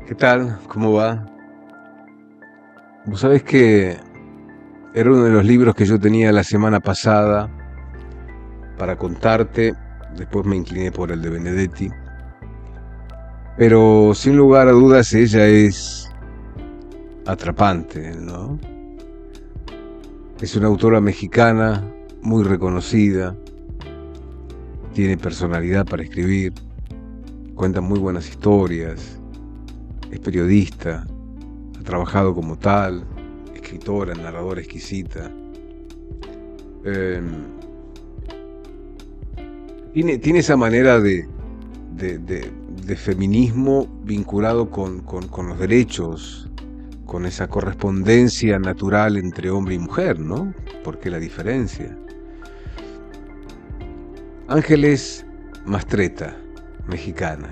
¿Qué tal? ¿Cómo va? Vos sabés que era uno de los libros que yo tenía la semana pasada para contarte. Después me incliné por el de Benedetti. Pero sin lugar a dudas ella es atrapante, ¿no? Es una autora mexicana muy reconocida. Tiene personalidad para escribir. Cuenta muy buenas historias. Es periodista. Ha trabajado como tal. Escritora, narradora exquisita. Tiene esa manera de feminismo vinculado con los derechos, con esa correspondencia natural entre hombre y mujer, ¿no? ¿Por qué la diferencia? Ángeles Mastretta, mexicana.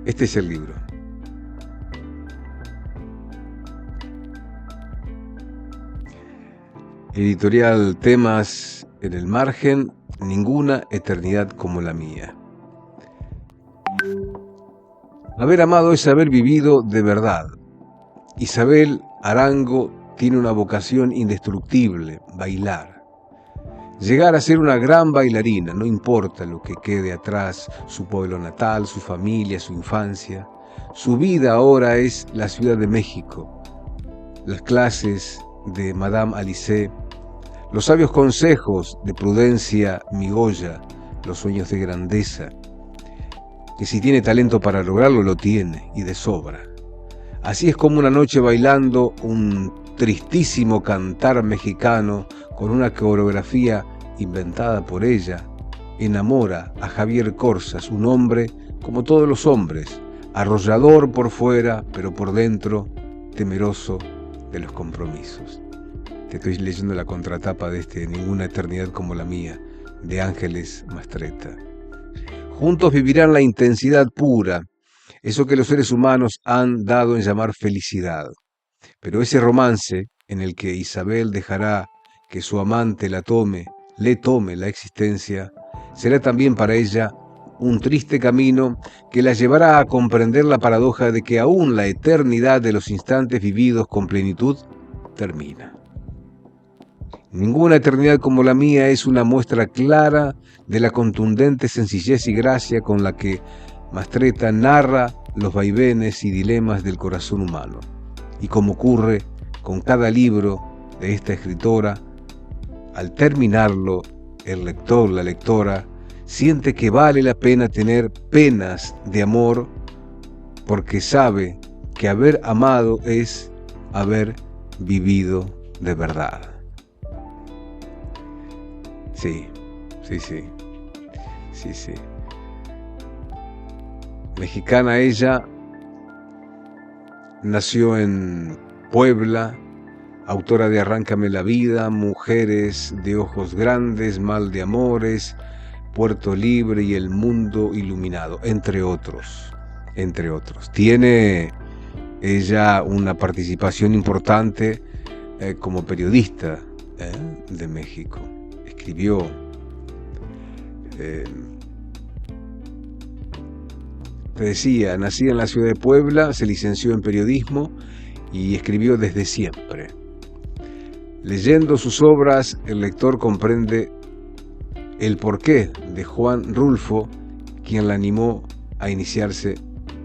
Este es el libro. Editorial Temas en el Margen, ninguna eternidad como la mía. Haber amado es haber vivido de verdad. Isabel Arango tiene una vocación indestructible, bailar. Llegar a ser una gran bailarina, no importa lo que quede atrás, su pueblo natal, su familia, su infancia. Su vida ahora es la Ciudad de México, las clases de Madame Alice, los sabios consejos de Prudencia Migoya, los sueños de grandeza, que si tiene talento para lograrlo, lo tiene, y de sobra. Así es como una noche bailando un tristísimo cantar mexicano con una coreografía inventada por ella, enamora a Javier Corsas, un hombre como todos los hombres, arrollador por fuera, pero por dentro temeroso de los compromisos. Te estoy leyendo la contratapa de Ninguna eternidad como la mía, de Ángeles Mastretta. Juntos vivirán la intensidad pura, eso que los seres humanos han dado en llamar felicidad. Pero ese romance en el que Isabel dejará que su amante le tome la existencia, será también para ella un triste camino que la llevará a comprender la paradoja de que aún la eternidad de los instantes vividos con plenitud termina. Ninguna eternidad como la mía es una muestra clara de la contundente sencillez y gracia con la que Mastretta narra los vaivenes y dilemas del corazón humano. Y como ocurre con cada libro de esta escritora, al terminarlo, el lector, la lectora, siente que vale la pena tener penas de amor porque sabe que haber amado es haber vivido de verdad. Sí. Mexicana ella, nació en Puebla, autora de Arráncame la vida, Mujeres de ojos grandes, Mal de amores, Puerto Libre y El mundo iluminado, entre otros. Tiene ella una participación importante como periodista de México. Escribió te decía, nacida en la ciudad de Puebla, se licenció en periodismo y escribió desde siempre. Leyendo sus obras, el lector comprende el porqué de Juan Rulfo, quien la animó a iniciarse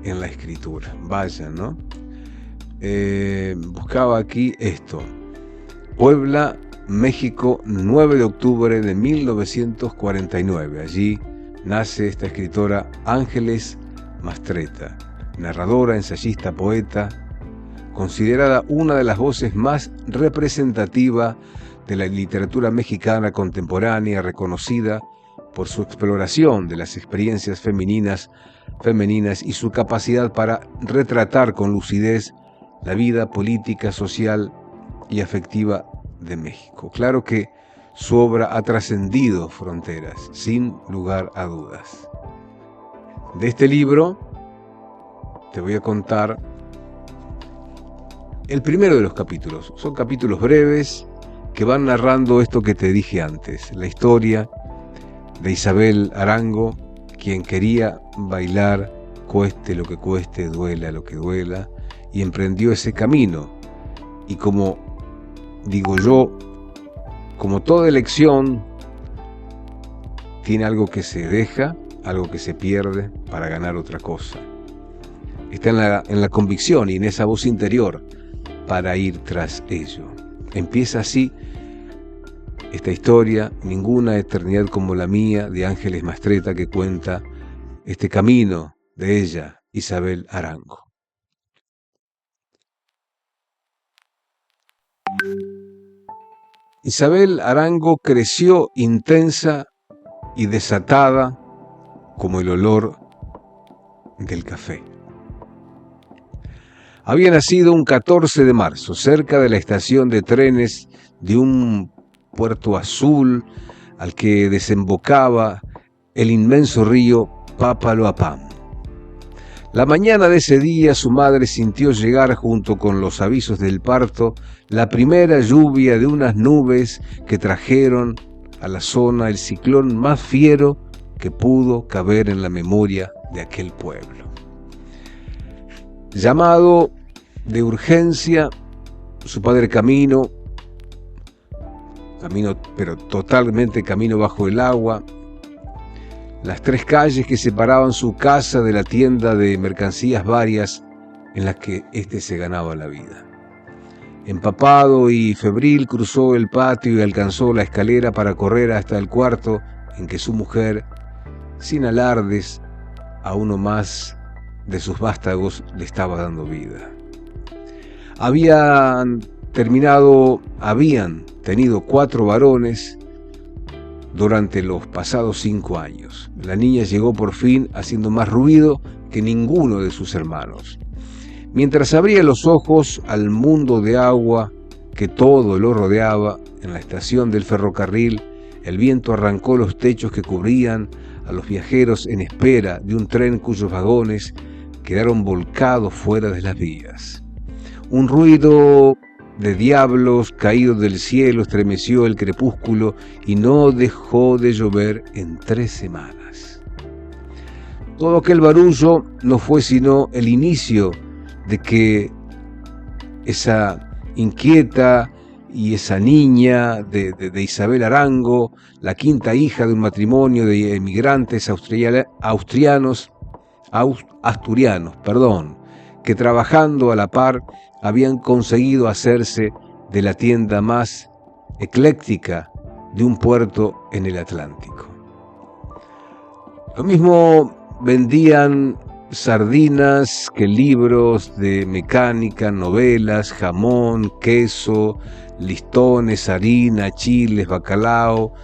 en la escritura. Vaya, ¿no? Buscaba aquí esto. Puebla, México, 9 de octubre de 1949. Allí nace esta escritora Ángeles Mastretta, narradora, ensayista, poeta, considerada una de las voces más representativas de la literatura mexicana contemporánea, reconocida por su exploración de las experiencias femeninas y su capacidad para retratar con lucidez la vida política, social y afectiva de México. Claro que su obra ha trascendido fronteras, sin lugar a dudas. De este libro te voy a contar el primero de los capítulos. Son capítulos breves que van narrando esto que te dije antes, la historia de Isabel Arango, quien quería bailar cueste lo que cueste, duela lo que duela, y emprendió ese camino. Y como digo yo, como toda elección, tiene algo que se deja, algo que se pierde para ganar otra cosa. Está en la convicción y en esa voz interior para ir tras ello. Empieza así esta historia, Ninguna eternidad como la mía, de Ángeles Mastretta, que cuenta este camino de ella, Isabel Arango. Isabel Arango creció intensa y desatada como el olor del café. Había nacido un 14 de marzo, cerca de la estación de trenes de un puerto azul al que desembocaba el inmenso río Papaloapam. La mañana de ese día su madre sintió llegar, junto con los avisos del parto, la primera lluvia de unas nubes que trajeron a la zona el ciclón más fiero que pudo caber en la memoria de aquel pueblo. Llamado de urgencia, su padre camino, pero totalmente camino bajo el agua, las 3 calles que separaban su casa de la tienda de mercancías varias en las que éste se ganaba la vida. Empapado y febril, cruzó el patio y alcanzó la escalera para correr hasta el cuarto en que su mujer, sin alardes, a uno más de sus vástagos le estaba dando vida. Habían tenido 4 varones durante los pasados 5 años. La niña llegó por fin haciendo más ruido que ninguno de sus hermanos. Mientras abría los ojos al mundo de agua que todo lo rodeaba, en la estación del ferrocarril, el viento arrancó los techos que cubrían a los viajeros en espera de un tren cuyos vagones quedaron volcados fuera de las vías. Un ruido de diablos caídos del cielo estremeció el crepúsculo y no dejó de llover en 3 semanas. Todo aquel barullo no fue sino el inicio de que esa inquieta y esa niña de Isabel Arango, la 5ª hija de un matrimonio de emigrantes asturianos, que trabajando a la par habían conseguido hacerse de la tienda más ecléctica de un puerto en el Atlántico. Lo mismo vendían sardinas que libros de mecánica, novelas, jamón, queso, listones, harina, chiles, bacalao,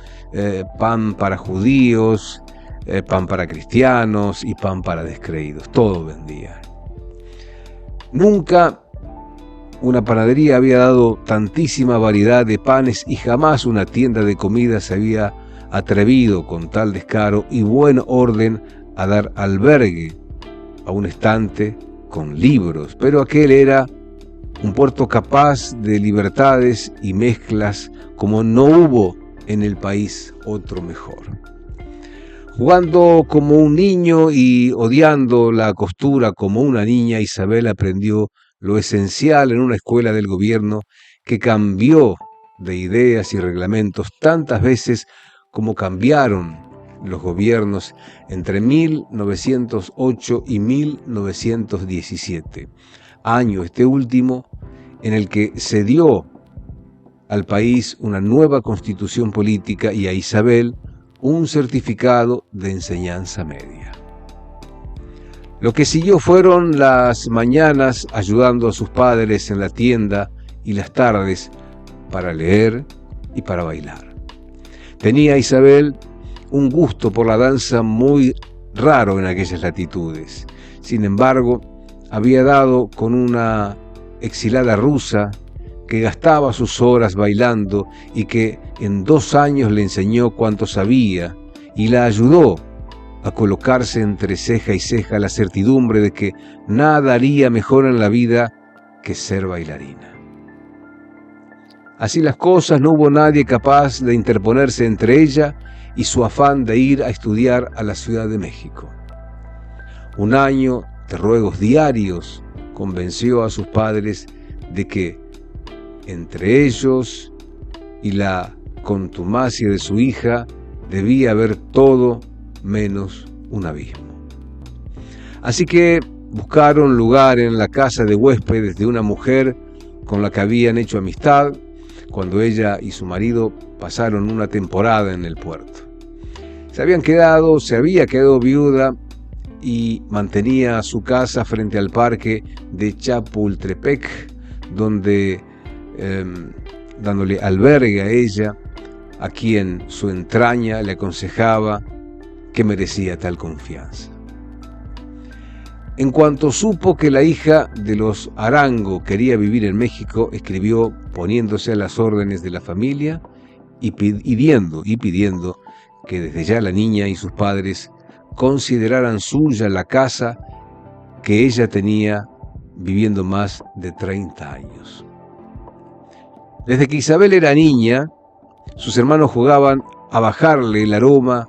pan para judíos, pan para cristianos y pan para descreídos. Todo vendían. Nunca una panadería había dado tantísima variedad de panes y jamás una tienda de comida se había atrevido con tal descaro y buen orden a dar albergue a un estante con libros, pero aquel era un puerto capaz de libertades y mezclas como no hubo en el país otro mejor. Jugando como un niño y odiando la costura como una niña, Isabel aprendió lo esencial en una escuela del gobierno que cambió de ideas y reglamentos tantas veces como cambiaron los gobiernos entre 1908 y 1917, año este último en el que se dio al país una nueva constitución política y a Isabel un certificado de enseñanza media. Lo que siguió fueron las mañanas ayudando a sus padres en la tienda y las tardes para leer y para bailar. Tenía Isabel un gusto por la danza muy raro en aquellas latitudes. Sin embargo, había dado con una exilada rusa que gastaba sus horas bailando y que en 2 años le enseñó cuanto sabía y la ayudó a colocarse entre ceja y ceja la certidumbre de que nada haría mejor en la vida que ser bailarina. Así las cosas, no hubo nadie capaz de interponerse entre ella y su afán de ir a estudiar a la Ciudad de México. Un año de ruegos diarios convenció a sus padres de que entre ellos y la contumacia de su hija debía haber todo menos un abismo. Así que buscaron lugar en la casa de huéspedes de una mujer con la que habían hecho amistad cuando ella y su marido pasaron una temporada en el puerto. Se había quedado viuda y mantenía su casa frente al parque de Chapultepec, donde dándole albergue a ella, a quien su entraña le aconsejaba que merecía tal confianza. En cuanto supo que la hija de los Arango quería vivir en México, escribió poniéndose a las órdenes de la familia y pidiendo que desde ya la niña y sus padres consideraran suya la casa que ella tenía viviendo más de 30 años. Desde que Isabel era niña, sus hermanos jugaban a bajarle el aroma.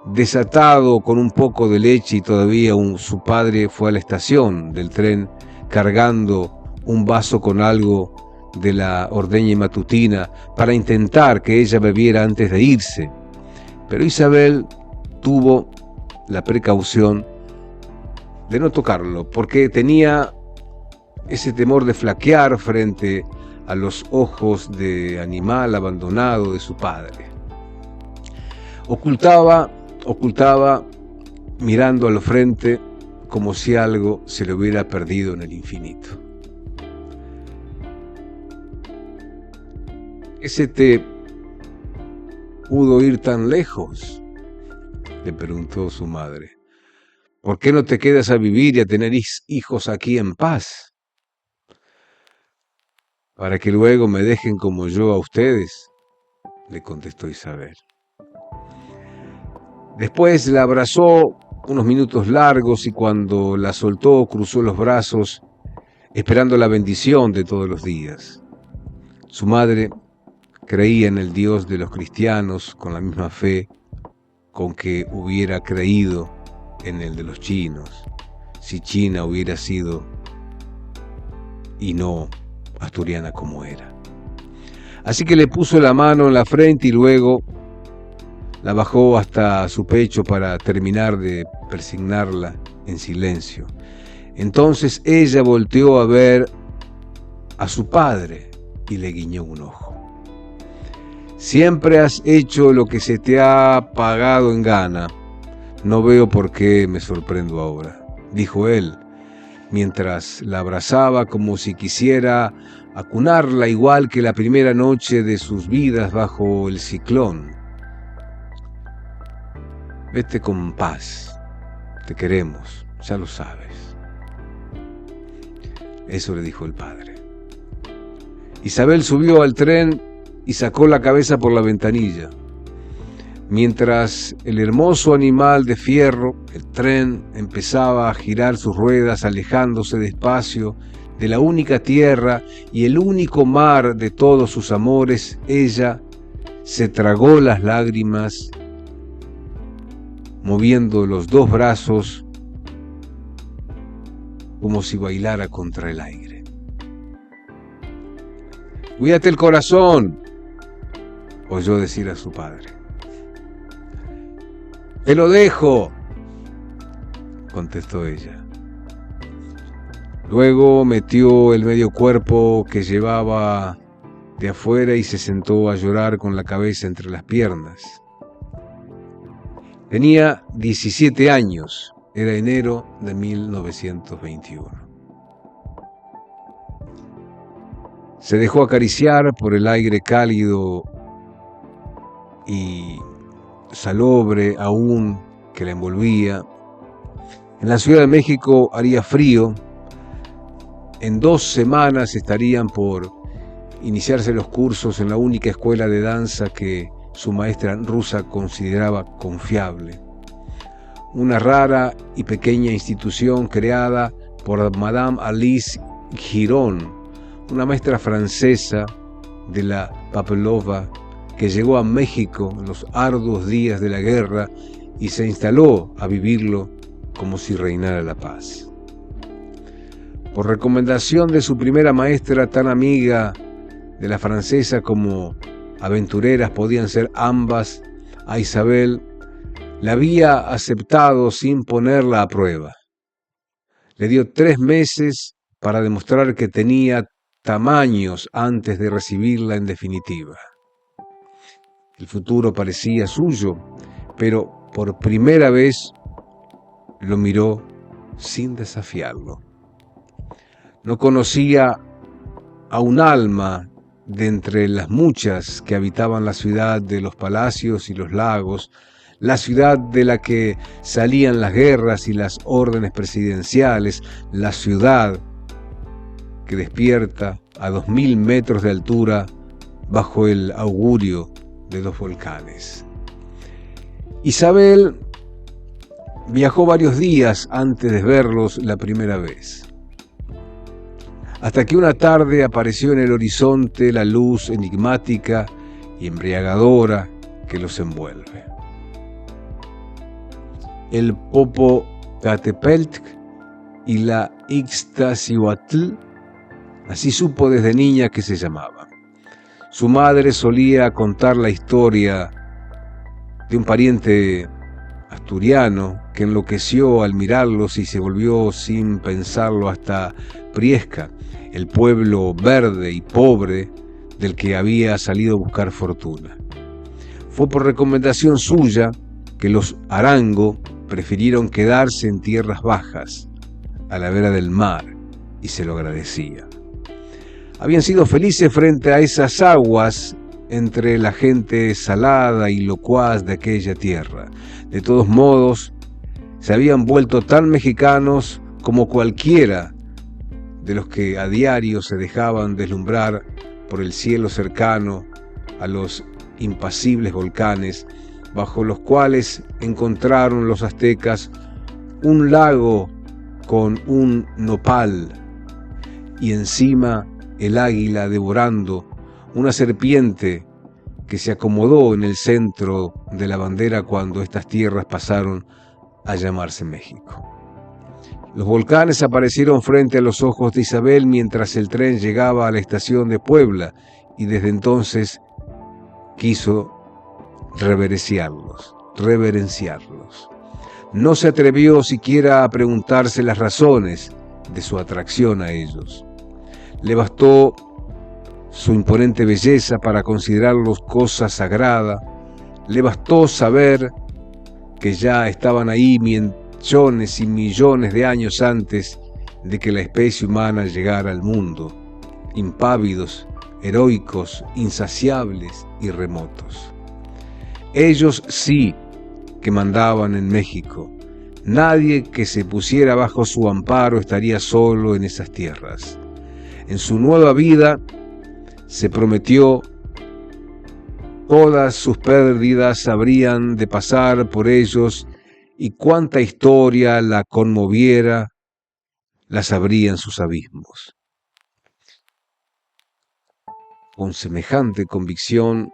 Desatado con un poco de leche y todavía su padre fue a la estación del tren cargando un vaso con algo de la ordeña matutina para intentar que ella bebiera antes de irse. Pero Isabel tuvo la precaución de no tocarlo porque tenía ese temor de flaquear frente a los ojos de animal abandonado de su padre. Ocultaba mirando al frente como si algo se le hubiera perdido en el infinito. ¿Qué se te pudo ir tan lejos?, le preguntó su madre. ¿Por qué no te quedas a vivir y a tener hijos aquí en paz? Para que luego me dejen como yo a ustedes, le contestó Isabel. Después la abrazó unos minutos largos y cuando la soltó cruzó los brazos esperando la bendición de todos los días. Su madre creía en el Dios de los cristianos con la misma fe con que hubiera creído en el de los chinos, si China hubiera sido y no asturiana como era. Así que le puso la mano en la frente y luego la bajó hasta su pecho para terminar de persignarla en silencio. Entonces ella volteó a ver a su padre y le guiñó un ojo. Siempre has hecho lo que se te ha pagado en gana. No veo por qué me sorprendo ahora, dijo él, mientras la abrazaba como si quisiera acunarla igual que la primera noche de sus vidas bajo el ciclón. Vete con paz, te queremos, ya lo sabes. Eso le dijo el padre. Isabel subió al tren y sacó la cabeza por la ventanilla. Mientras el hermoso animal de fierro, el tren, empezaba a girar sus ruedas alejándose despacio de la única tierra y el único mar de todos sus amores, ella se tragó las lágrimas moviendo los dos brazos como si bailara contra el aire. «Cuídate el corazón», oyó decir a su padre. «Te lo dejo», contestó ella. Luego metió el medio cuerpo que llevaba de afuera y se sentó a llorar con la cabeza entre las piernas. Tenía 17 años, era enero de 1921. Se dejó acariciar por el aire cálido y salobre aún que la envolvía. En la Ciudad de México haría frío. En 2 semanas estarían por iniciarse los cursos en la única escuela de danza que su maestra rusa consideraba confiable. Una rara y pequeña institución creada por Madame Alice Giron, una maestra francesa de la Papelova que llegó a México en los arduos días de la guerra y se instaló a vivirlo como si reinara la paz. Por recomendación de su primera maestra, tan amiga de la francesa como aventureras podían ser ambas, a Isabel la había aceptado sin ponerla a prueba. Le dio 3 meses para demostrar que tenía tamaños antes de recibirla en definitiva. El futuro parecía suyo, pero por primera vez lo miró sin desafiarlo. No conocía a un alma de entre las muchas que habitaban la ciudad de los palacios y los lagos, la ciudad de la que salían las guerras y las órdenes presidenciales, la ciudad que despierta a 2000 metros de altura bajo el augurio de 2 volcanes. Isabel viajó varios días antes de verlos la primera vez, hasta que una tarde apareció en el horizonte la luz enigmática y embriagadora que los envuelve. El Popocatépetl y la Ixtaccíhuatl, así supo desde niña que se llamaban. Su madre solía contar la historia de un pariente asturiano que enloqueció al mirarlos y se volvió sin pensarlo hasta Priesca, el pueblo verde y pobre del que había salido a buscar fortuna. Fue por recomendación suya que los Arango prefirieron quedarse en tierras bajas, a la vera del mar, y se lo agradecía. Habían sido felices frente a esas aguas entre la gente salada y locuaz de aquella tierra. De todos modos, se habían vuelto tan mexicanos como cualquiera de los que a diario se dejaban deslumbrar por el cielo cercano a los impasibles volcanes, bajo los cuales encontraron los aztecas un lago con un nopal y encima el águila devorando una serpiente que se acomodó en el centro de la bandera cuando estas tierras pasaron a llamarse México. Los volcanes aparecieron frente a los ojos de Isabel mientras el tren llegaba a la estación de Puebla y desde entonces quiso reverenciarlos. No se atrevió siquiera a preguntarse las razones de su atracción a ellos. Le bastó su imponente belleza para considerarlos cosa sagrada. Le bastó saber que ya estaban ahí millones y millones de años antes de que la especie humana llegara al mundo, impávidos, heroicos, insaciables y remotos. Ellos sí que mandaban en México. Nadie que se pusiera bajo su amparo estaría solo en esas tierras. En su nueva vida se prometió todas sus pérdidas habrían de pasar por ellos y cuánta historia la conmoviera la sabría en sus abismos. Con semejante convicción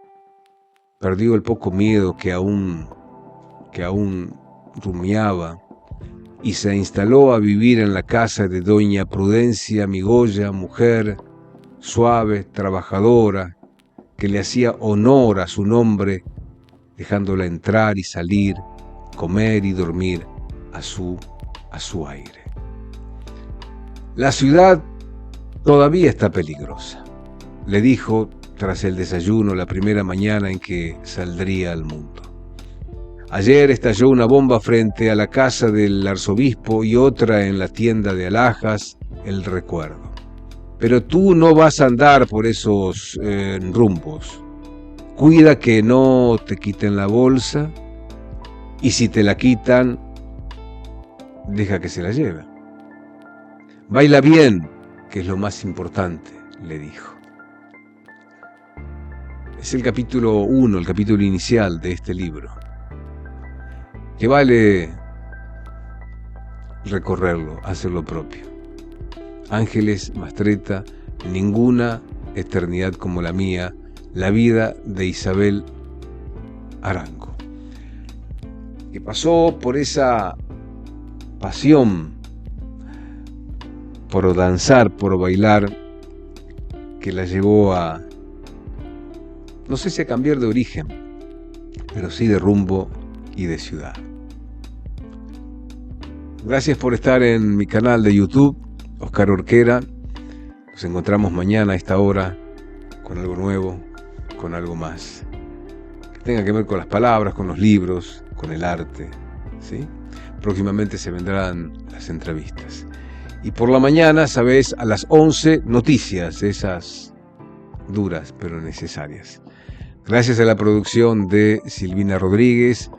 perdió el poco miedo que aún rumiaba y se instaló a vivir en la casa de doña Prudencia Migoya, mujer suave, trabajadora, que le hacía honor a su nombre, dejándola entrar y salir, comer y dormir a su aire. La ciudad todavía está peligrosa, le dijo tras el desayuno la primera mañana en que saldría al mundo. Ayer estalló una bomba frente a la casa del arzobispo y otra en la tienda de alhajas, El Recuerdo. Pero tú no vas a andar por esos rumbos. Cuida que no te quiten la bolsa y si te la quitan, deja que se la lleven. Baila bien, que es lo más importante, le dijo. Es el capítulo 1, el capítulo inicial de este libro, que vale recorrerlo, hacer lo propio. Ángeles Mastretta, Ninguna eternidad como la mía, la vida de Isabel Arango, que pasó por esa pasión por danzar, por bailar, que la llevó a, no sé si a cambiar de origen, pero sí de rumbo y de ciudad. Gracias por estar en mi canal de YouTube, Oscar Orquera. Nos encontramos mañana a esta hora con algo nuevo, con algo más que tenga que ver con las palabras, con los libros, con el arte, ¿sí? Próximamente se vendrán las entrevistas. Y por la mañana, sabés, a las 11, noticias, esas duras pero necesarias. Gracias a la producción de Silvina Rodríguez,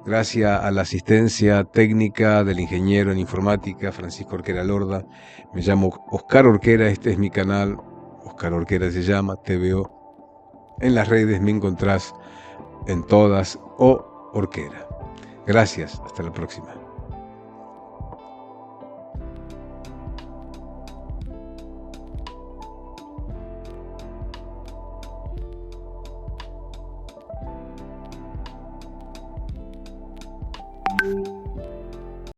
gracias a la asistencia técnica del ingeniero en informática Francisco Orquera Lorda. Me llamo Oscar Orquera, este es mi canal, Oscar Orquera se llama, te veo en las redes, me encontrás en todas, o Orquera. Gracias, hasta la próxima.